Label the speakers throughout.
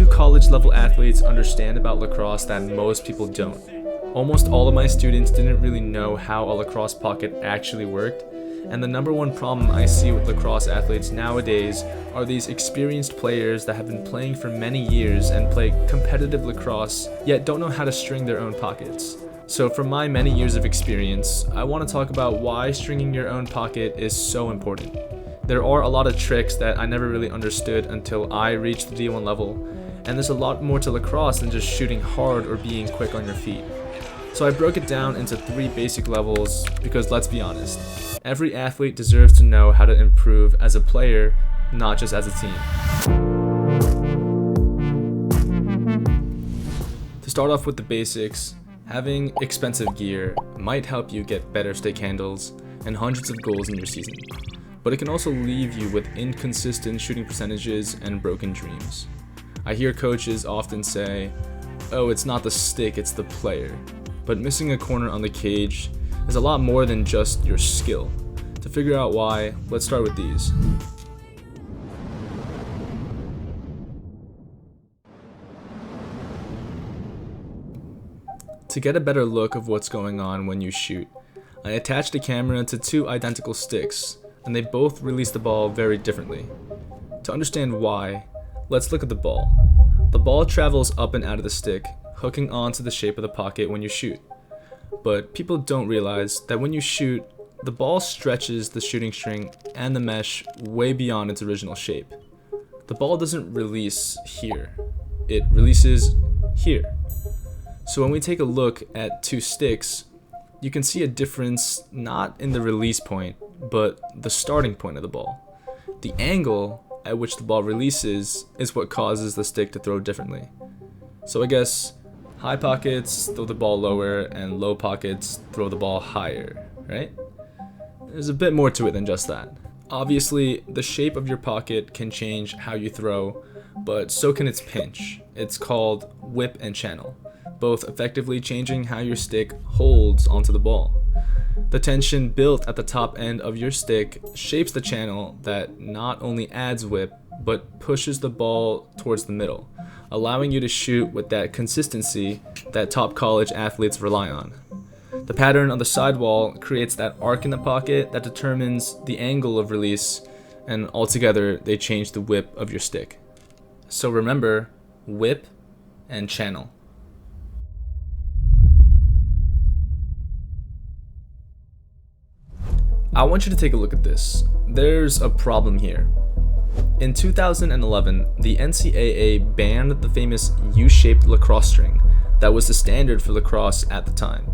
Speaker 1: do college level athletes understand about lacrosse that most people don't? Almost all of my students didn't really know how a lacrosse pocket actually worked, and the number one problem I see with lacrosse athletes nowadays are these experienced players that have been playing for many years and play competitive lacrosse, yet don't know how to string their own pockets. So from my many years of experience, I want to talk about why stringing your own pocket is so important. There are a lot of tricks that I never really understood until I reached the D1 level, and there's a lot more to lacrosse than just shooting hard or being quick on your feet. So I broke it down into 3 basic levels because let's be honest, every athlete deserves to know how to improve as a player, not just as a team. To start off with the basics, having expensive gear might help you get better stick handles and hundreds of goals in your season, but it can also leave you with inconsistent shooting percentages and broken dreams. I hear coaches often say, "Oh, it's not the stick, it's the player." But missing a corner on the cage is a lot more than just your skill. To figure out why, let's start with these. To get a better look of what's going on when you shoot, I attached a camera to 2 identical sticks, and they both release the ball very differently. To understand why, let's look at the ball. The ball travels up and out of the stick, hooking onto the shape of the pocket when you shoot. But people don't realize that when you shoot, the ball stretches the shooting string and the mesh way beyond its original shape. The ball doesn't release here, it releases here. So when we take a look at 2 sticks, you can see a difference not in the release point, but the starting point of the ball. The angle at which the ball releases is what causes the stick to throw differently. So I guess high pockets throw the ball lower and low pockets throw the ball higher, right? There's a bit more to it than just that. Obviously, the shape of your pocket can change how you throw, but so can its pinch. It's called whip and channel, both effectively changing how your stick holds onto the ball. The tension built at the top end of your stick shapes the channel that not only adds whip, but pushes the ball towards the middle, allowing you to shoot with that consistency that top college athletes rely on. The pattern on the sidewall creates that arc in the pocket that determines the angle of release, and altogether they change the whip of your stick. So remember, whip and channel. I want you to take a look at this. There's a problem here. In 2011, the NCAA banned the famous U-shaped lacrosse string that was the standard for lacrosse at the time.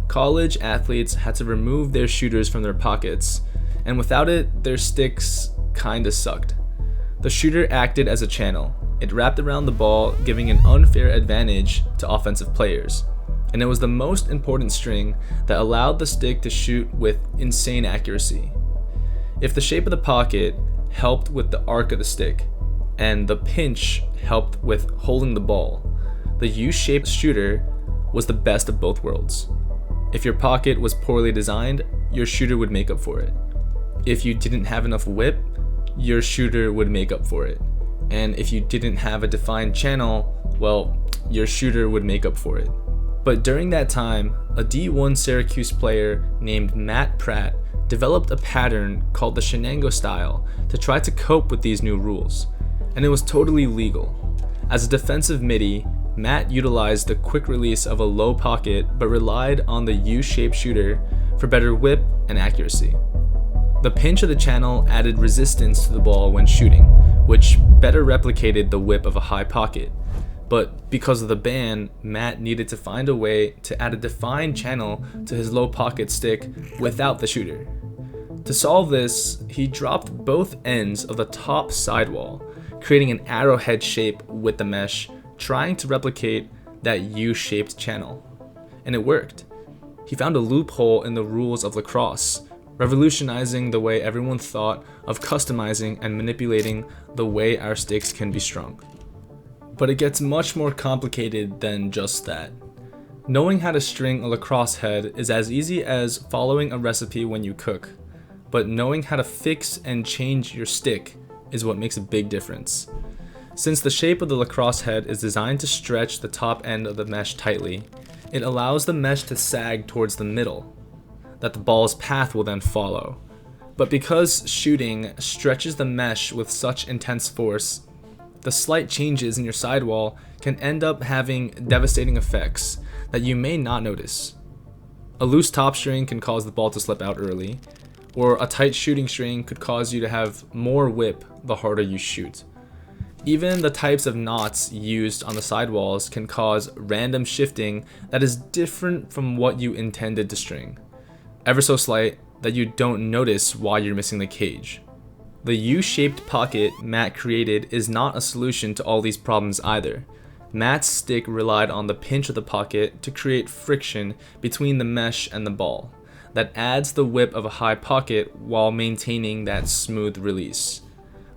Speaker 1: College athletes had to remove their shooters from their pockets, and without it, their sticks kinda sucked. The shooter acted as a channel. It wrapped around the ball, giving an unfair advantage to offensive players. And it was the most important string that allowed the stick to shoot with insane accuracy. If the shape of the pocket helped with the arc of the stick, and the pinch helped with holding the ball, the U-shaped shooter was the best of both worlds. If your pocket was poorly designed, your shooter would make up for it. If you didn't have enough whip, your shooter would make up for it. And if you didn't have a defined channel, well, your shooter would make up for it. But during that time, a D1 Syracuse player named Matt Pratt developed a pattern called the Shenango style to try to cope with these new rules, and it was totally legal. As a defensive midi, Matt utilized the quick release of a low pocket but relied on the U-shaped shooter for better whip and accuracy. The pinch of the channel added resistance to the ball when shooting, which better replicated the whip of a high pocket. But because of the ban, Matt needed to find a way to add a defined channel to his low pocket stick without the shooter. To solve this, he dropped both ends of the top sidewall, creating an arrowhead shape with the mesh, trying to replicate that U-shaped channel. And it worked. He found a loophole in the rules of lacrosse, revolutionizing the way everyone thought of customizing and manipulating the way our sticks can be strung. But it gets much more complicated than just that. Knowing how to string a lacrosse head is as easy as following a recipe when you cook, but knowing how to fix and change your stick is what makes a big difference. Since the shape of the lacrosse head is designed to stretch the top end of the mesh tightly, it allows the mesh to sag towards the middle, that the ball's path will then follow. But because shooting stretches the mesh with such intense force, the slight changes in your sidewall can end up having devastating effects that you may not notice. A loose top string can cause the ball to slip out early, or a tight shooting string could cause you to have more whip the harder you shoot. Even the types of knots used on the sidewalls can cause random shifting that is different from what you intended to string, ever so slight that you don't notice why you're missing the cage. The U-shaped pocket Matt created is not a solution to all these problems either. Matt's stick relied on the pinch of the pocket to create friction between the mesh and the ball that adds the whip of a high pocket while maintaining that smooth release.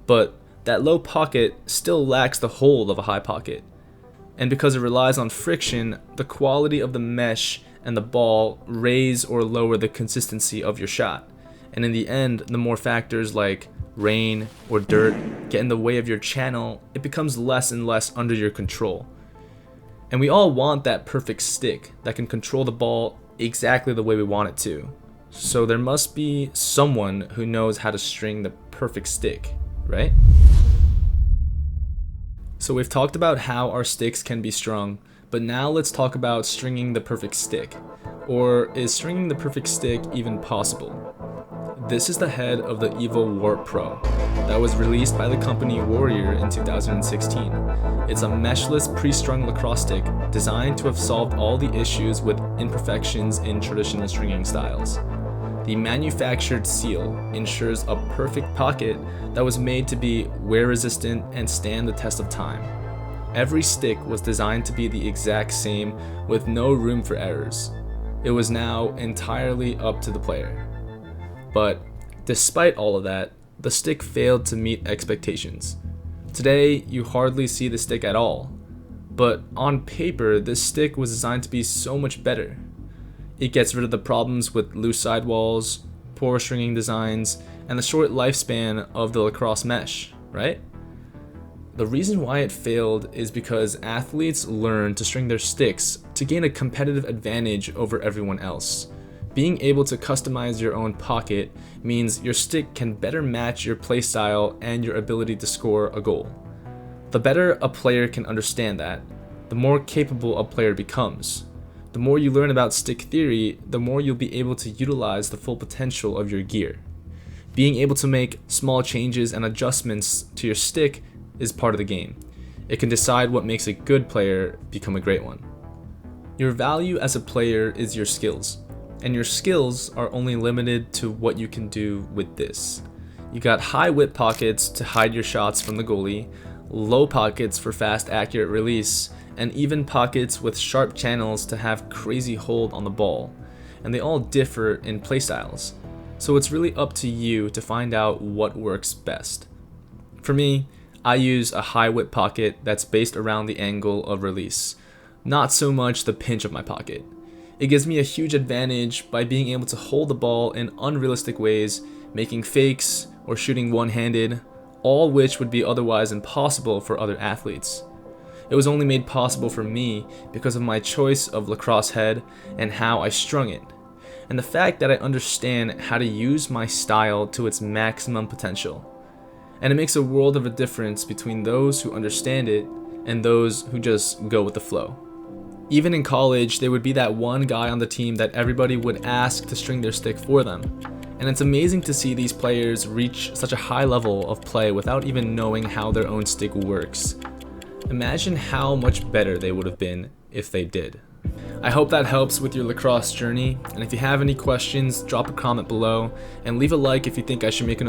Speaker 1: But that low pocket still lacks the hold of a high pocket. And because it relies on friction, the quality of the mesh and the ball raise or lower the consistency of your shot. And in the end, the more factors like rain or dirt get in the way of your channel, it becomes less and less under your control. And we all want that perfect stick that can control the ball exactly the way we want it to. So there must be someone who knows how to string the perfect stick, right? So we've talked about how our sticks can be strung, but now let's talk about stringing the perfect stick. Or is stringing the perfect stick even possible? This is the head of the Evo Warp Pro that was released by the company Warrior in 2016. It's a meshless pre-strung lacrosse stick designed to have solved all the issues with imperfections in traditional stringing styles. The manufactured seal ensures a perfect pocket that was made to be wear resistant and stand the test of time. Every stick was designed to be the exact same with no room for errors. It was now entirely up to the player. But despite all of that, the stick failed to meet expectations. Today, you hardly see the stick at all. But on paper, this stick was designed to be so much better. It gets rid of the problems with loose sidewalls, poor stringing designs, and the short lifespan of the lacrosse mesh, right? The reason why it failed is because athletes learn to string their sticks to gain a competitive advantage over everyone else. Being able to customize your own pocket means your stick can better match your playstyle and your ability to score a goal. The better a player can understand that, the more capable a player becomes. The more you learn about stick theory, the more you'll be able to utilize the full potential of your gear. Being able to make small changes and adjustments to your stick is part of the game. It can decide what makes a good player become a great one. Your value as a player is your skills. And your skills are only limited to what you can do with this. You got high whip pockets to hide your shots from the goalie, low pockets for fast accurate release, and even pockets with sharp channels to have crazy hold on the ball. And they all differ in playstyles. So it's really up to you to find out what works best. For me, I use a high whip pocket that's based around the angle of release, not so much the pinch of my pocket. It gives me a huge advantage by being able to hold the ball in unrealistic ways, making fakes or shooting one-handed, all which would be otherwise impossible for other athletes. It was only made possible for me because of my choice of lacrosse head and how I strung it, and the fact that I understand how to use my style to its maximum potential. And it makes a world of a difference between those who understand it and those who just go with the flow. Even in college, there would be that one guy on the team that everybody would ask to string their stick for them. And it's amazing to see these players reach such a high level of play without even knowing how their own stick works. Imagine how much better they would have been if they did. I hope that helps with your lacrosse journey, and if you have any questions, drop a comment below, and leave a like if you think I should make another